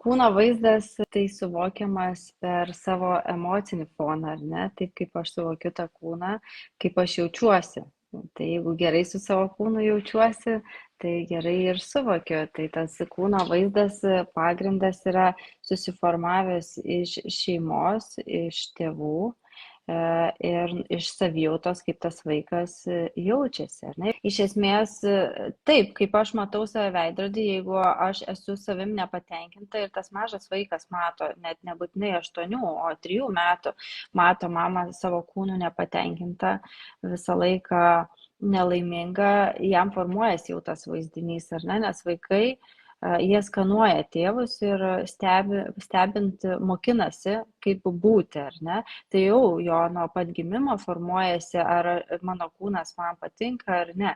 kūno vaizdas tai suvokiamas per savo emocinį foną, ar ne? Taip kaip aš suvokiu tą kūną, kaip aš jaučiuosi. Tai jeigu gerai su savo kūnu jaučiuosi, tai gerai ir suvokiu. Tai tas kūno vaizdas pagrindas yra susiformavęs iš šeimos, iš tėvų ir iš savijautos, kaip tas vaikas jaučiasi. Ar ne? Iš esmės, taip, kaip aš matau save veidrodį, jeigu aš esu savim nepatenkinta ir tas mažas vaikas mato, net nebūtinai 8, o 3 metų, mato mamą savo kūnų nepatenkintą visą laiką nelaiminga, jam formuojasi jau tas vaizdinys, ar ne, nes vaikai jie skanuoja tėvus ir stebint mokinasi, kaip būti, ar ne? Tai jau jo nuo pat gimimo formuojasi, ar mano kūnas man patinka ar ne.